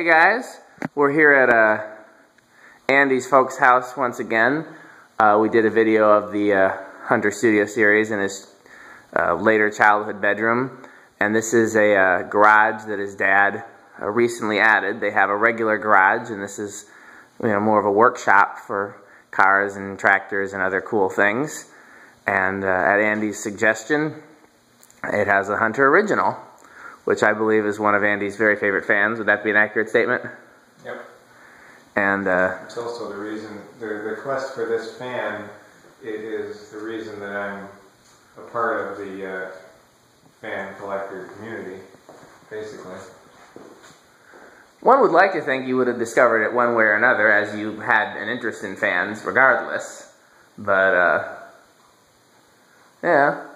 Hey guys, we're here at Andy's folks' house once again. We did a video of the Hunter Studio series in his later childhood bedroom, and this is a garage that his dad recently added. They have a regular garage, and this is more of a workshop for cars and tractors and other cool things. And at Andy's suggestion, it has a Hunter original, which I believe is one of Andy's very favorite fans. Would that be an accurate statement? Yep. And it's also the reason, the quest for this fan, it is the reason that I'm a part of the fan collector community, basically. One would like to think you would have discovered it one way or another, as you had an interest in fans regardless. But, yeah.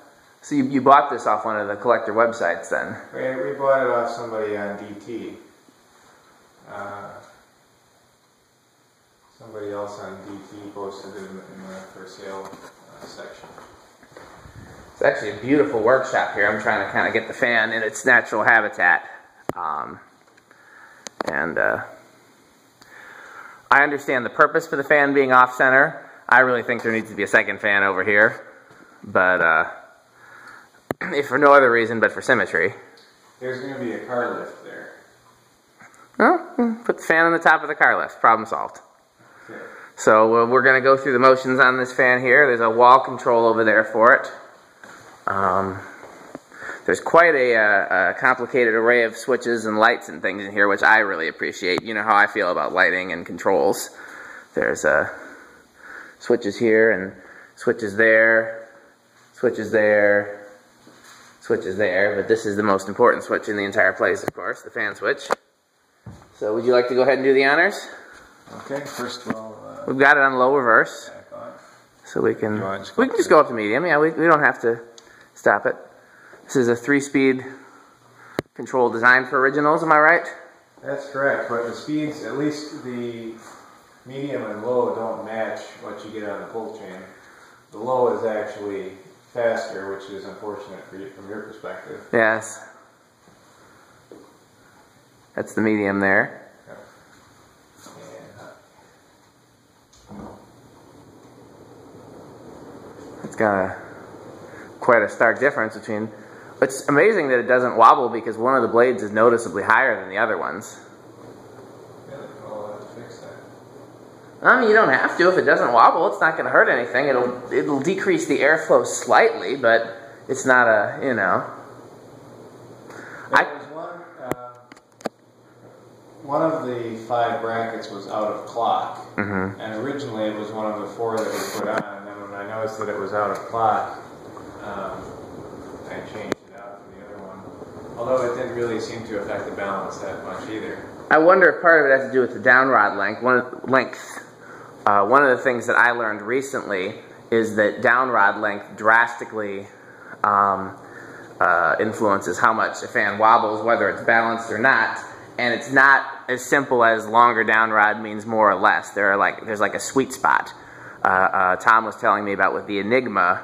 So you bought this off one of the collector websites then? We bought it off somebody on DT. Somebody else on DT posted it in the for sale section. It's actually a beautiful workshop here. I'm trying to kind of get the fan in its natural habitat. I understand the purpose for the fan being off-center. I really think there needs to be a second fan over here. But, if for no other reason but for symmetry. There's going to be a car lift there. Well, put the fan on the top of the car lift. Problem solved. Okay. So we're going to go through the motions on this fan here. There's a wall control over there for it. There's quite a complicated array of switches and lights and things in here, which I really appreciate. You know how I feel about lighting and controls. There's switches here and switches there, switches there, switches there, but this is the most important switch in the entire place, of course, the fan switch. So would you like to go ahead and do the honors? Okay, first of all... We've got it on low reverse, so we can just go up to medium. Yeah, we don't have to stop it. This is a 3-speed control design for originals, am I right? That's correct, but the speeds, at least the medium and low, don't match what you get on the pull chain. The low is actually faster, which is unfortunate for you from your perspective. Yes. That's the medium there. Yep. It's got quite a stark difference between... It's amazing that it doesn't wobble because one of the blades is noticeably higher than the other ones. Yeah, I'll have to fix that. I mean, you don't have to. If it doesn't wobble, it's not going to hurt anything. It'll decrease the airflow slightly, but it's not a, There was one of the 5 brackets was out of clock, and originally it was one of the 4 that we put on, and then when I noticed that it was out of clock, I changed it out to the other one. Although it didn't really seem to affect the balance that much either. I wonder if part of it has to do with the downrod length. One of the things that I learned recently is that downrod length drastically influences how much a fan wobbles, whether it's balanced or not. And it's not as simple as longer downrod means more or less. There's like a sweet spot. Tom was telling me about with the Enigma,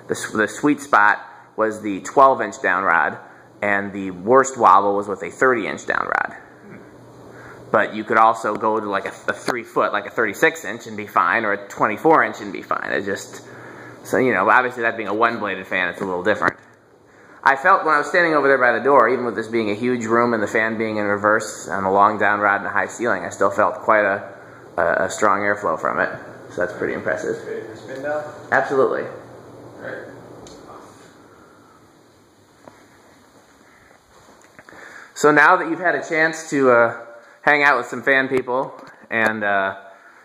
the sweet spot was the 12-inch downrod, and the worst wobble was with a 30-inch downrod. But you could also go to like a 3-foot, like a 36-inch and be fine, or a 24-inch and be fine. It just, so obviously that being a one-bladed fan, it's a little different. I felt when I was standing over there by the door, even with this being a huge room and the fan being in reverse on a long downrod and a high ceiling, I still felt quite a strong airflow from it. So that's pretty impressive. Ready for spin down? Absolutely. All right. So now that you've had a chance to hang out with some fan people and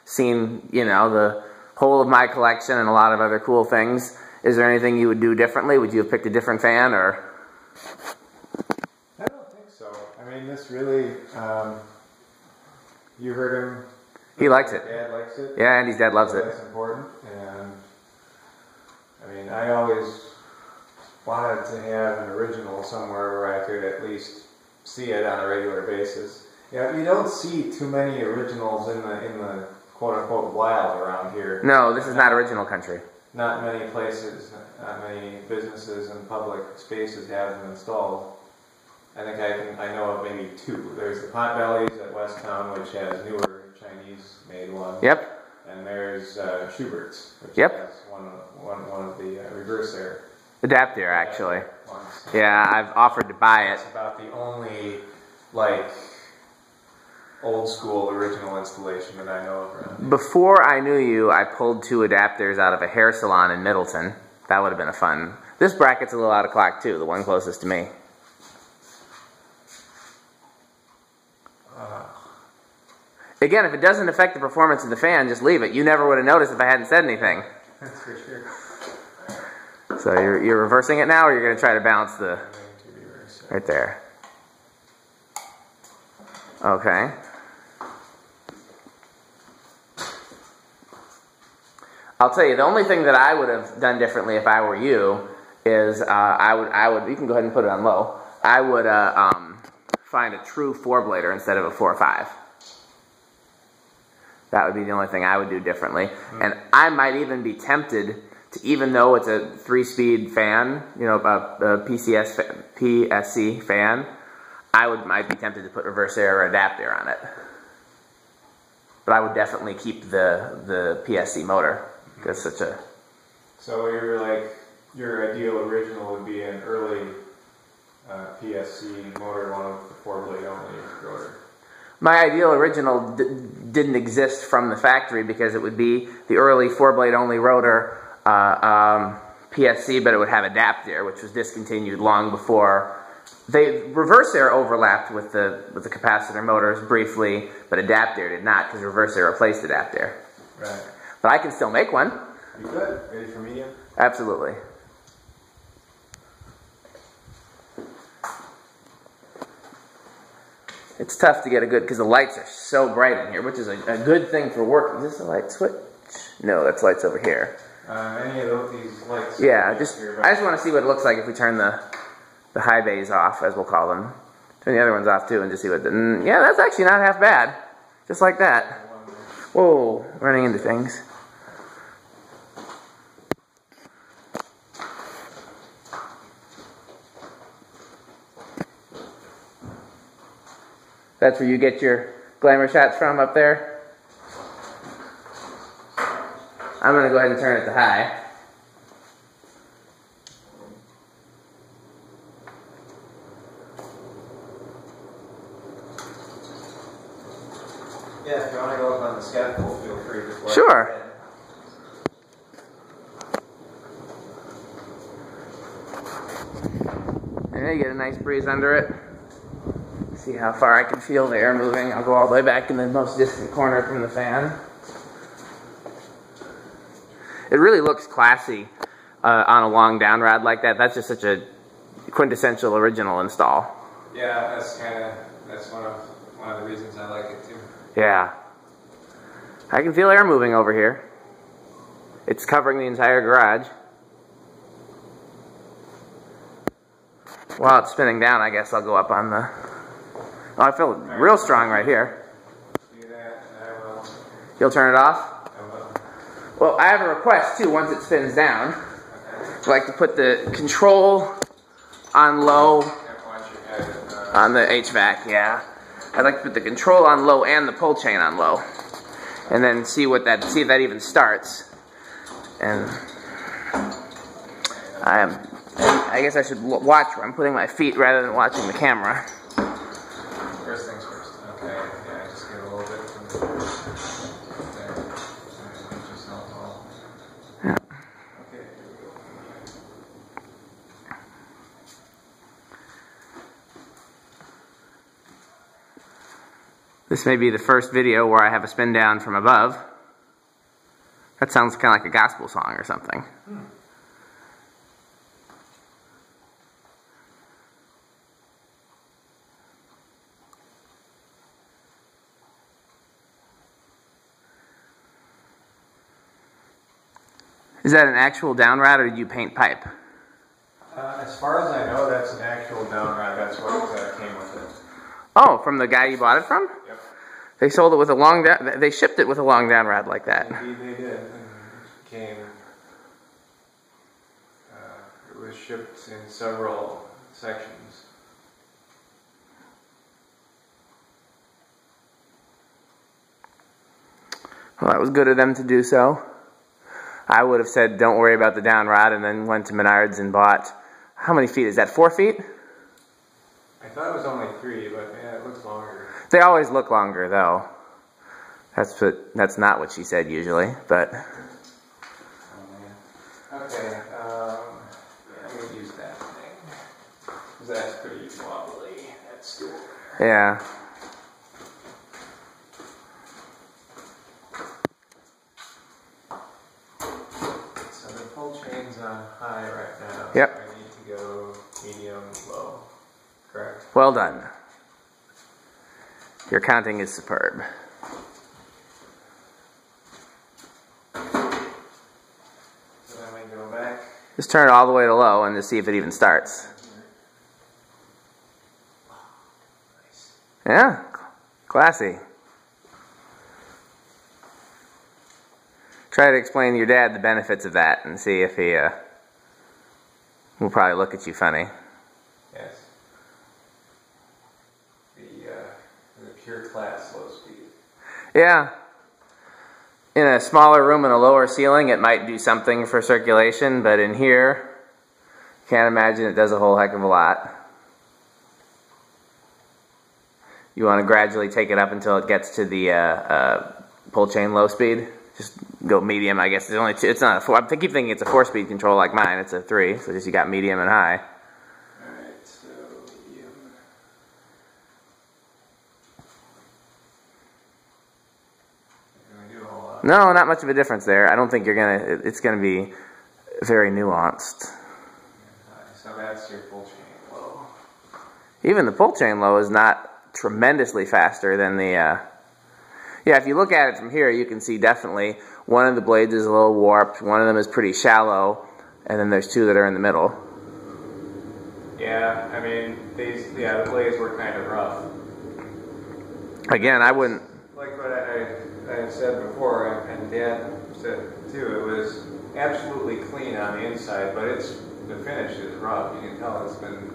seen, the whole of my collection and a lot of other cool things, is there anything you would do differently? Would you have picked a different fan, or? I don't think so. I mean, this really, you heard him. He likes it. Dad likes it. Yeah, Andy's dad loves it. That's important. And, I mean, I always wanted to have an original somewhere where I could at least see it on a regular basis. You don't see too many originals in the quote-unquote wild around here. No, this is not original country. Not many places, not many businesses and public spaces have them installed. I think I know of maybe two. There's the Potbellies at Westtown, which has newer Chinese-made ones. Yep. And there's Schubert's, which Yep. has one of the reverse air Adapt air, actually. ones. Yeah, I've offered to buy it. It's about the only like old school original installation that I know of around. Before I knew you, I pulled 2 adapters out of a hair salon in Middleton. That would have been a fun. This bracket's a little out of clock too, the one closest to me. Again, if it doesn't affect the performance of the fan, just leave it. You never would have noticed if I hadn't said anything. That's for sure. So you're reversing it now, or you're going to try to balance the... Right there. Okay. I'll tell you, the only thing that I would have done differently if I were you is I would you can go ahead and put it on low. I would find a true 4-blader instead of a 4-5. That would be the only thing I would do differently. And I might even be tempted to, even though it's a 3-speed fan, you know, a PSC fan, might be tempted to put reverse air or adapt air on it. But I would definitely keep the PSC motor. Because such a... So your ideal original would be an early PSC motor, one with the 4-blade only rotor. My ideal original didn't exist from the factory because it would be the early 4-blade only rotor PSC, but it would have adapt air, which was discontinued long before. Reverse air overlapped with the capacitor motors briefly, but adapt air did not because reverse air replaced adapt air. Right. But I can still make one. You could. Ready for medium? Absolutely. It's tough to get a good, because the lights are so bright in here, which is a good thing for working. Is this a light switch? No, that's lights over here. Any of these lights? Yeah, I just want to see what it looks like if we turn the high bays off, as we'll call them. Turn the other ones off too, and just see what. Yeah, that's actually not half bad. Just like that. Whoa, running into things. That's where you get your glamour shots from up there? I'm going to go ahead and turn it to high. Yeah, if you want to go up on the scaffold, feel free to. Sure. There you get a nice breeze under it. See how far I can feel the air moving. I'll go all the way back in the most distant corner from the fan. It really looks classy on a long down rod like that. That's just such a quintessential original install. Yeah, that's one of the reasons I like it too. Yeah. I can feel air moving over here. It's covering the entire garage. While it's spinning down, I guess I'll go up on the... Oh, I feel real strong right here. Do that, and I will. You'll turn it off? I will. Well, I have a request too once it spins down. I'd like to put the control on low on the HVAC, yeah. I'd like to put the control on low and the pull chain on low. And then see if that even starts. And I guess I should watch where I'm putting my feet rather than watching the camera. First things first. Okay, yeah, just get a little bit from there. Just not all. Yeah. Okay. This may be the first video where I have a spin down from above. That sounds kind of like a gospel song or something. Is that an actual down rod, or did you paint pipe? As far as I know, that's an actual down rod. That's what came with it. Oh, from the guy you bought it from? Yep. They sold it with a long down. They shipped it with a long down rod like that. Indeed, they did. And it came. It was shipped in several sections. Well, that was good of them to do so. I would have said don't worry about the down rod and then went to Menards and bought, how many feet is that, 4 feet? I thought it was only 3, but yeah, it looks longer. They always look longer though. That's not what she said usually, but. Oh man. Okay, yeah, I'm gonna use that thing. Because that's pretty wobbly, that stool there. Yeah. So the pull chain's on high right now. Yep. So I need to go medium, low. Correct? Well done. Your counting is superb. So then we go back. Just turn it all the way to low and just see if it even starts. Nice. Yeah, classy. Try to explain to your dad the benefits of that and see if he will probably look at you funny. Yes. The pure class low speed. Yeah. In a smaller room and a lower ceiling, it might do something for circulation, but in here, can't imagine it does a whole heck of a lot. You want to gradually take it up until it gets to the pull chain low speed. Just go medium, I guess. It's only two, it's not a 4. I keep thinking it's a 4-speed control like mine. It's a 3, so just you got medium and high. Alright, so medium. Can we do a whole lot? No, not much of a difference there. I don't think you're gonna. It's gonna be very nuanced. So that's your pull chain low. Even the pull chain low is not tremendously faster than the. Yeah, if you look at it from here, you can see definitely one of the blades is a little warped, one of them is pretty shallow, and then there's 2 that are in the middle. Yeah, I mean, the blades were kind of rough. Again, I wouldn't. Like what I had said before, and Dad said too, it was absolutely clean on the inside, but the finish is rough. You can tell it's been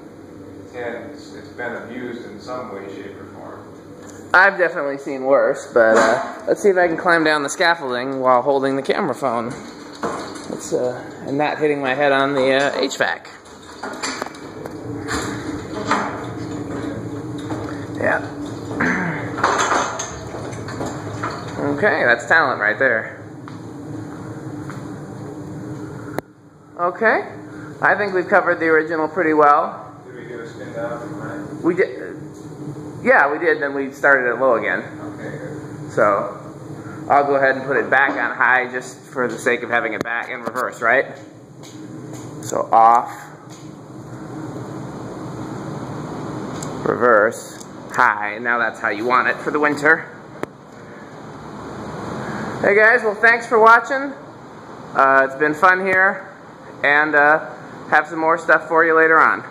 abused in some way, shape, or form. I've definitely seen worse, but let's see if I can climb down the scaffolding while holding the camera phone. And not hitting my head on the HVAC. Yeah. Okay, that's talent right there. Okay, I think we've covered the original pretty well. Did we do a spin down from mine? We did. Yeah, we did, then we started at low again. Okay, good. So, I'll go ahead and put it back on high just for the sake of having it back in reverse, right? So off, reverse, high, and now that's how you want it for the winter. Hey guys, well thanks for watching. It's been fun here, and have some more stuff for you later on.